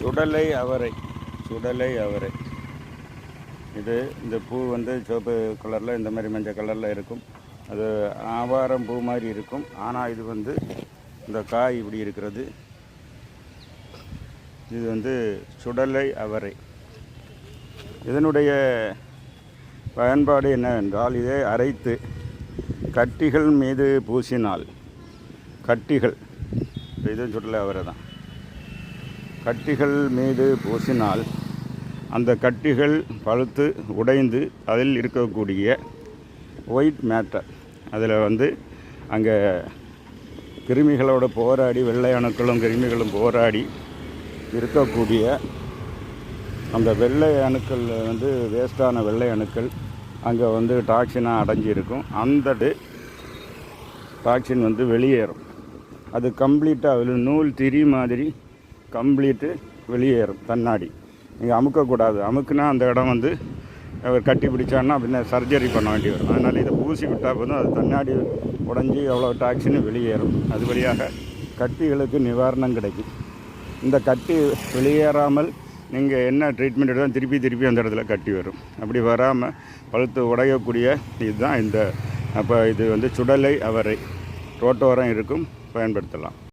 சுடலை அவரை. சுடலை அவரை இது இந்த பூ வந்து சிவப்பு கலரில், இந்த மாதிரி மஞ்சள் கலரில் இருக்கும். அது ஆவாரம் பூ மாதிரி இருக்கும். ஆனால் இது வந்து இந்த காய் இப்படி இருக்கிறது. இது வந்து சுடலை அவரை. இதனுடைய பயன்பாடு என்னவென்றால், இதை அரைத்து கட்டிகள் மீது பூசினால், கட்டிகள், இது சுடலை அவரை தான், கட்டிகள் மீது பூசினால் அந்த கட்டிகள் பழுத்து உடைந்து அதில் இருக்கக்கூடிய ஒயிட் மேட்டர், அதில் வந்து அங்கே கிருமிகளோடு போராடி, வெள்ளை அணுக்களும் கிருமிகளும் போராடி இருக்கக்கூடிய அந்த வெள்ளை அணுக்கள் வந்து வேஸ்ட்டான வெள்ளை அணுக்கள் அங்கே வந்து டாக்ஸினாக அடைஞ்சிருக்கும். அந்த டாக்ஸின் வந்து வெளியேறும். அது கம்ப்ளீட்டாக அதில் நூல் திரி மாதிரி கம்ப்ளீட்டு வெளியேறும். தன்னாடி நீங்கள் அமுக்கக்கூடாது. அமுக்குனா அந்த இடம் வந்து கட்டி பிடிச்சான்னா அப்படின்னா சர்ஜரி பண்ண வேண்டி வரும். அதனால் இதை பூசி விட்டால் போதும், அது தன்னாடி உடஞ்சி எவ்வளோ டாக்ஸின் வெளியேறும். அது வழியாக கட்டிகளுக்கு நிவாரணம் கிடைக்கும். இந்த கட்டி வெளியேறாமல் நீங்கள் என்ன ட்ரீட்மெண்ட் எடுத்தாலும் திருப்பி அந்த இடத்துல கட்டி வரும். அப்படி வராமல் பழுத்து உடையக்கூடிய இதுதான் இந்த. அப்போ இது வந்து சுடலை அவரை ரோட்டோரம் இருக்கும், பயன்படுத்தலாம்.